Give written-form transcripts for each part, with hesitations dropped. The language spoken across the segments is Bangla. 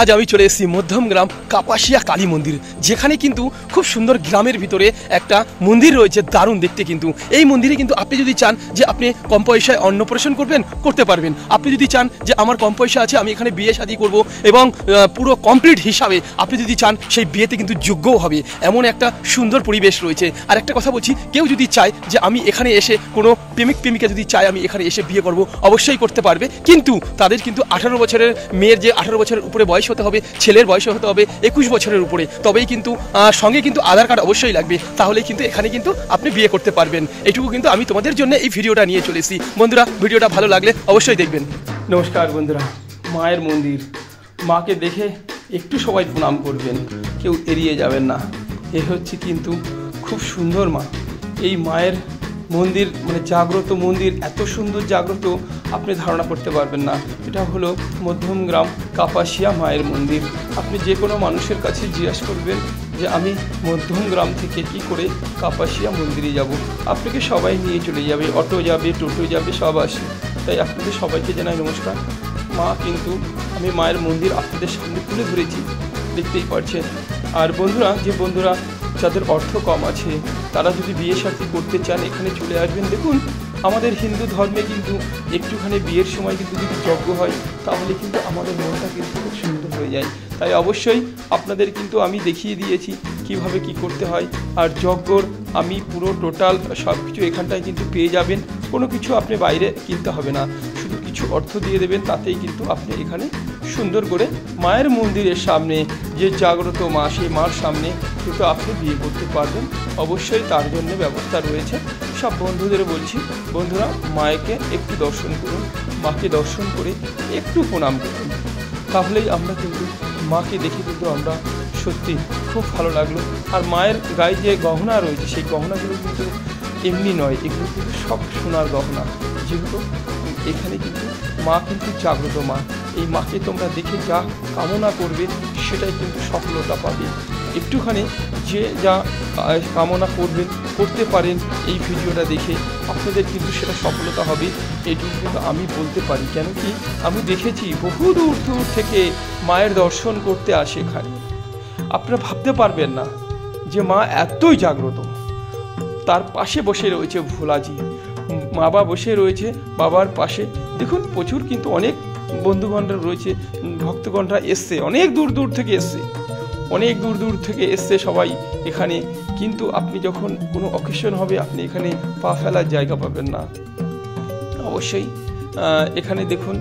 আজ আমি চলে এসেছি মধ্যমগ্রাম কাপাসিয়া কালী মন্দির, যেখানে কিন্তু খুব সুন্দর গ্রামের ভিতরে একটা মন্দির রয়েছে, দারুণ দেখতে। কিন্তু এই মন্দিরে কিন্তু আপনি যদি চান যে আপনি কম পয়সায় অন্নপ্রাশন করবেন, করতে পারবেন। আপনি যদি চান যে আমার কম পয়সা আছে, আমি এখানে বিয়ে শাদী করব এবং পুরো কমপ্লিট হিসাবে আপনি যদি চান সেই বিয়েতে কিন্তু যোগ্যও হবে, এমন একটা সুন্দর পরিবেশ রয়েছে। আর একটা কথা বলছি, কেউ যদি চায় যে আমি এখানে এসে কোনো প্রেমিক প্রেমিকা যদি চায় আমি এখানে এসে বিয়ে করব, অবশ্যই করতে পারবে। কিন্তু তাদের কিন্তু 18 বছরের মেয়ের যে 18 বছরের উপরে বয়স হতে হবে, ছেলের বয়স হতে হবে 21 বছরের উপরে, তবেই কিন্তু সঙ্গে কিন্তু আধার কার্ড অবশ্যই লাগবে, তাহলেই কিন্তু এখানে কিন্তু আপনি বিয়ে করতে পারবেন। এটুকু কিন্তু আমি তোমাদের জন্য এই ভিডিওটা নিয়ে চলে এসেছি। বন্ধুরা, ভিডিওটা ভালো লাগলে অবশ্যই দেখবেন। নমস্কার বন্ধুরা, মায়ের মন্দির, মাকে দেখে একটু সবাই প্রণাম করবেন, কেউ এড়িয়ে যাবেন না। এ হচ্ছে কিন্তু খুব সুন্দর মা। এই মায়ের মন্দির মানে জাগ্রত মন্দির, এত সুন্দর জাগ্রত আপনি ধারণা করতে পারবেন না। এটা হলো মধ্যমগ্রাম কাপাসিয়া মায়ের মন্দির। আপনি যে কোনো মানুষের কাছে জিজ্ঞাসা করবেন যে আমি মধ্যমগ্রাম থেকে কি করে কাপাসিয়া মন্দিরে যাব, আপনাকে সবাই নিয়ে চলে যাবে, অটো যাবে, টোটো যাবে, সব আসে। তাই আপনাদের সবাইকে জানাই নমস্কার। মা কিন্তু আমি মায়ের মন্দির আপনাদের সামনে তুলে ধরেছি, দেখতেই পাচ্ছেন। আর বন্ধুরা, যে বন্ধুরা যাদের অর্থ কম আছে, তারা যদি বিয়ে শাদী করতে চান এখানে চলে আসবেন। দেখুন, আমাদের হিন্দু ধর্মে কিন্তু একটুখানি বিয়ের সময় কিন্তু যদি যজ্ঞ হয়, তাহলে কিন্তু আমাদের মনটা কিন্তু খুব সুন্দর হয়ে যায়। তাই অবশ্যই আপনাদের কিন্তু আমি দেখিয়ে দিয়েছি কিভাবে কি করতে হয়। আর যজ্ঞর আমি পুরো টোটাল সব কিছু এখানটায় কিন্তু পেয়ে যাবেন, কোনো কিছু আপনি বাইরে কিনতে হবে না, শুধু কিছু অর্থ দিয়ে দেবেন, তাতেই কিন্তু আপনি এখানে সুন্দর করে মায়ের মন্দিরের সামনে যে জাগ্রত মা, সেই মার সামনে কিন্তু আপনি বিয়ে করতে পারবেন। অবশ্যই তার জন্য ব্যবস্থা রয়েছে। সব বন্ধুদের বলছি, বন্ধুরা মায়েকে একটু দর্শন করুন, মাকে দর্শন করে একটু প্রণাম করুন, তাহলেই আমরা কিন্তু মাকে দেখে কিন্তু আমরা সত্যি খুব ভালো লাগলো। আর মায়ের গায়ে যে গহনা রয়েছে, সেই গহনাগুলো কিন্তু এমনি নয়, এগুলো কিন্তু সব সোনার গহনা। যেহেতু এখানে কিন্তু মা কিন্তু জাগ্রত মা, এই মাকে তোমরা দেখে যা কামনা করবে সেটাই কিন্তু সফলতা পাবে। একটুখানি যে যা কামনা করবেন, করতে পারেন, এই ভিডিওটা দেখে আপনাদের কিন্তু সেটা সফলতা হবে, এটুকু কিন্তু আমি বলতে পারি। কেন কি, আমি দেখেছি বহু দূর দূর থেকে মায়ের দর্শন করতে আসে এখানে। আপনারা ভাবতে পারবেন না যে মা এতই জাগ্রত। তার পাশে বসে রয়েছে ভোলাজি, বাবা বসে রয়েছে বাবার পাশে। দেখুন, প্রচুর কিন্তু অনেক বন্ধুগণরা রয়েছে, ভক্তগণরা এসছে, অনেক দূর দূর থেকে এসছে, অনেক দূর দূর থেকে এসছে সবাই এখানে। কিন্তু আপনি যখন কোনো অকেশন হবে, আপনি এখানে পা ফেলার জায়গা পাবেন না। অবশ্যই এখানে দেখুন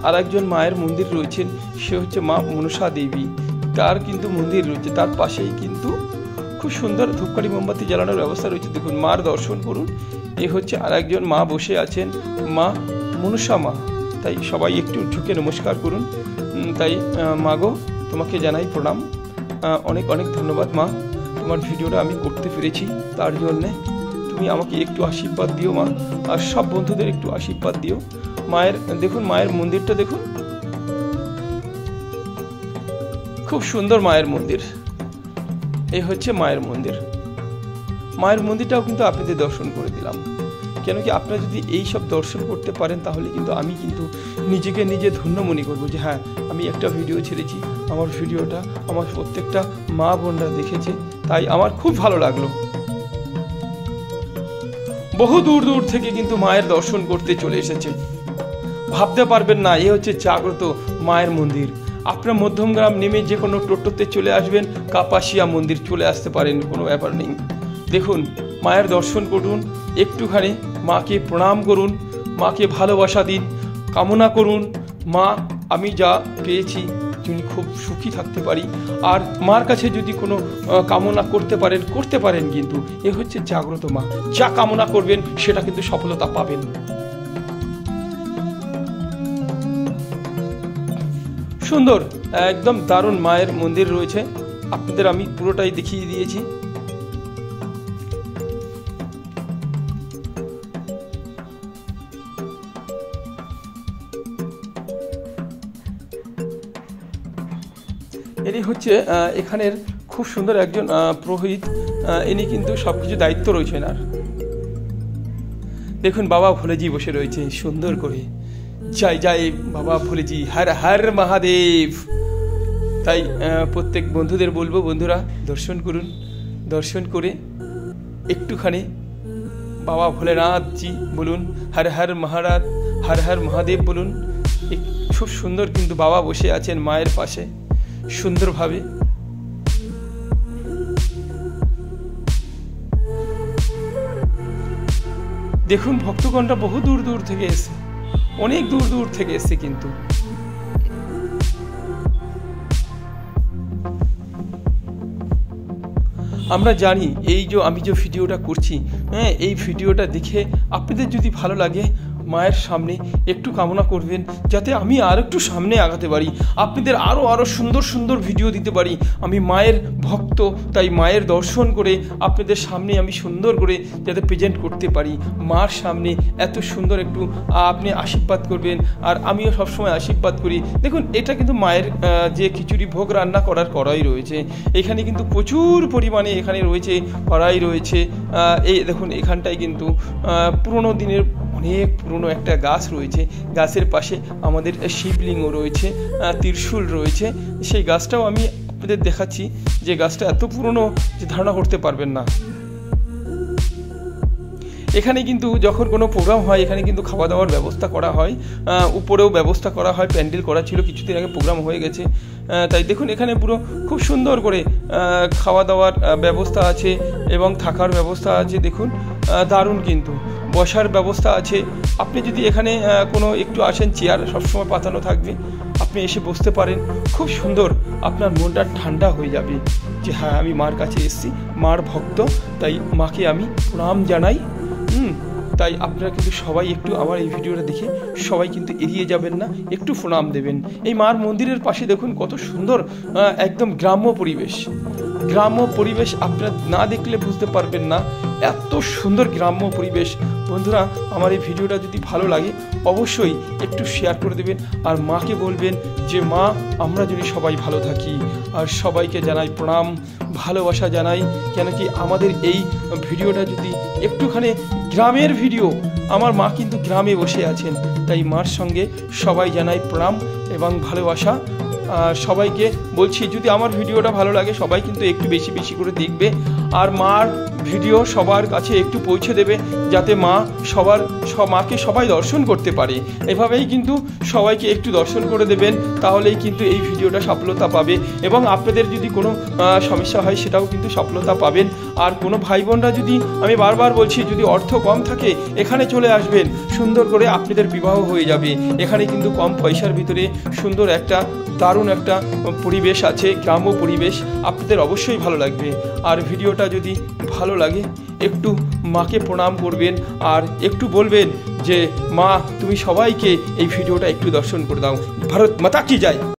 আর একজন মায়ের মন্দির রয়েছেন, সে হচ্ছে মা মনসা দেবী, তার কিন্তু মন্দির রয়েছে। তার পাশেই কিন্তু খুব সুন্দর ধূপকাঠি মোমবাতি জ্বালানোর ব্যবস্থা রয়েছে। দেখুন, মার দর্শন করুন। এ হচ্ছে আর একজন মা বসে আছেন, মা মনসা মা। তাই সবাই একটু ঝুঁকে নমস্কার করুন। তাই মা গো, তোমাকে জানাই প্রণাম, অনেক অনেক ধন্যবাদ মা। তোমার ভিডিওটা আমি করতে পেরেছি, তার জন্যে তুমি আমাকে একটু আশীর্বাদ দিও মা, আর সব বন্ধুদের একটু আশীর্বাদ দিও। মায়ের দেখুন, মায়ের মন্দিরটা দেখুন, খুব সুন্দর মায়ের মন্দির। এই হচ্ছে মায়ের মন্দির। মায়ের মন্দিরটাও কিন্তু আপনাদের দর্শন করে দিলাম। কেন কি, আপনারা যদি এই সব দর্শন করতে পারেন, তাহলে কিন্তু আমি কিন্তু নিজেকে নিজে ধন্য মনে করবো যে হ্যাঁ, আমি একটা ভিডিও ছেড়েছি, আমার ভিডিওটা আমার প্রত্যেকটা মা বোনরা দেখেছে, তাই আমার খুব ভালো লাগলো। বহু দূর দূর থেকে কিন্তু মায়ের দর্শন করতে চলে এসেছে, ভাবতে পারবেন না। এ হচ্ছে জাগ্রত মায়ের মন্দির। আপনার মধ্যমগ্রাম নেমে যে কোনো টোটোতে চলে আসবেন, কাপাসিয়া মন্দির চলে আসতে পারেন, কোনো ব্যাপার নেই। দেখুন, মায়ের দর্শন করুন, একটুখানি মাকে প্রণাম করুন, মাকে ভালোবাসা দিন, কামনা করুন মা আমি যা পেয়েছি যিনি খুব সুখী থাকতে পারি। আর মার কাছে যদি কোনো কামনা করতে পারেন, কিন্তু এ হচ্ছে জাগ্রত মা, যা কামনা করবেন সেটা কিন্তু সফলতা পাবেন। সুন্দর, একদম দারুণ মায়ের মন্দির রয়েছে, আপনাদের আমি পুরোটাই দেখিয়ে দিয়েছি। এটি হচ্ছে এখানের খুব সুন্দর একজন পুরোহিত, ইনি কিন্তু সব কিছু দায়িত্ব রয়েছে এনার। দেখুন, বাবা ভোলেজি বসে রয়েছে সুন্দর করে, জয় জয় বাবা ভোলেজি, হর হর মহাদেব। তাই প্রত্যেক বন্ধুদের বলবো, বন্ধুরা দর্শন করুন, দর্শন করে একটুখানি বাবা ভোলেনাথজি বলুন, হর হর মহারাজ, হর হর মহাদেব বলুন। খুব সুন্দর কিন্তু বাবা বসে আছেন মায়ের পাশে সুন্দরভাবে। দেখুন ভক্তগণরা বহু দূর দূর থেকে এসে, অনেক দূর দূর থেকে এসে কিন্তু আমরা জানি এই যে আমি যে ভিডিওটা করছি, এই ভিডিওটা দেখে আপনাদের যদি ভালো লাগে মায়ের সামনে একটু কামনা করবেন যাতে আমি আর একটু সামনে আগাতে পারি, আপনাদের আরও সুন্দর সুন্দর ভিডিও দিতে পারি। আমি মায়ের ভক্ত, তাই মায়ের দর্শন করে আপনাদের সামনে আমি সুন্দর করে যাতে প্রেজেন্ট করতে পারি মার সামনে। এত সুন্দর একটু আপনি আশীর্বাদ করবেন, আর আমিও সবসময় আশীর্বাদ করি। দেখুন এটা কিন্তু মায়ের যে খিচুড়ি ভোগ রান্না করার কড়াই রয়েছে, এখানে কিন্তু প্রচুর পরিমাণে এখানে রয়েছে কড়াই রয়েছে। এই দেখুন এখানটায় কিন্তু পুরোনো দিনের অনেক পুরনো একটা গাছ রয়েছে, গাছের পাশে আমাদের শিবলিঙ্গ রয়েছে, ত্রিশূল রয়েছে। সেই গাছটাও আমি আপনাদের দেখাচ্ছি, যে গাছটা এত পুরনো যে ধারণা করতে পারবেন না। এখানে কিন্তু যখন কোনো প্রোগ্রাম হয় এখানে কিন্তু খাওয়া দাওয়ার ব্যবস্থা করা হয়, উপরেও ব্যবস্থা করা হয়, প্যান্ডেল করা ছিল, কিছুদিন আগে প্রোগ্রাম হয়ে গেছে। তাই দেখুন এখানে পুরো খুব সুন্দর করে খাওয়া দাওয়ার ব্যবস্থা আছে এবং থাকার ব্যবস্থা আছে। দেখুন দারুণ কিন্তু বসার ব্যবস্থা আছে। আপনি যদি এখানে কোনো একটু আসেন, চেয়ার সবসময় পাতানো থাকবে, আপনি এসে বসতে পারেন। খুব সুন্দর, আপনার মনটা ঠান্ডা হয়ে যাবে যে হ্যাঁ আমি মার কাছে এসেছি, মার ভক্ত, তাই মাকে আমি প্রণাম জানাই। তাই আপনারা কিন্তু সবাই একটু আমার এই ভিডিওটা দেখে সবাই কিন্তু এড়িয়ে যাবেন না, একটু প্রণাম দেবেন। এই মার মন্দিরের পাশে দেখুন কত সুন্দর একদম গ্রাম্য পরিবেশ। গ্রাম্য পরিবেশ আপনারা না দেখলে বুঝতে পারবেন না, এত সুন্দর গ্রাম্য পরিবেশ। বন্ধুরা আমার এই ভিডিওটা যদি ভালো লাগে অবশ্যই একটু শেয়ার করে দেবেন, আর মাকে বলবেন যে মা আমরা যদি সবাই ভালো থাকি। আর সবাইকে জানাই প্রণাম, ভালোবাসা জানাই, কেন কি আমাদের এই ভিডিওটা যদি একটুখানি গ্রামের ভিডিও, আমার মা কিন্তু গ্রামে বসে আছেন, তাই মার সঙ্গে সবাই জানাই প্রণাম এবং ভালোবাসা। সবাইকে বলছি যদি আমার ভিডিওটা ভালো লাগে সবাই কিন্তু একটু বেশি বেশি করে দেখবে, আর মার ভিডিও সবার কাছে একটু পৌঁছে দেবে, যাতে মাকে সবাই দর্শন করতে পারে। এভাবেই কিন্তু সবাইকে একটু দর্শন করে দেবেন, তাহলেই কিন্তু এই ভিডিওটা সফলতা পাবে। এবং আপনাদের যদি কোনো সমস্যা হয় সেটাও কিন্তু সফলতা পাবেন। আর কোনো ভাই বোনরা যদি, আমি বারবার বলছি, যদি অর্থ কম থাকে এখানে চলে আসবেন, সুন্দর করে আপনাদের বিবাহ হয়ে যাবে। এখানে কিন্তু কম পয়সার ভিতরে সুন্দর একটা দারুণ একটা পরিবেশ আছে, গ্রাম্য পরিবেশ, আপনাদের অবশ্যই ভালো লাগবে। আর ভিডিওটা যদি ভালো লাগে একটু মাকে প্রণাম করবেন, আর একটু বলবেন যে মা তুমি সবাইকে এই ভিডিওটা একটু দর্শন করে দাও। ভারত মাতা কি জয়।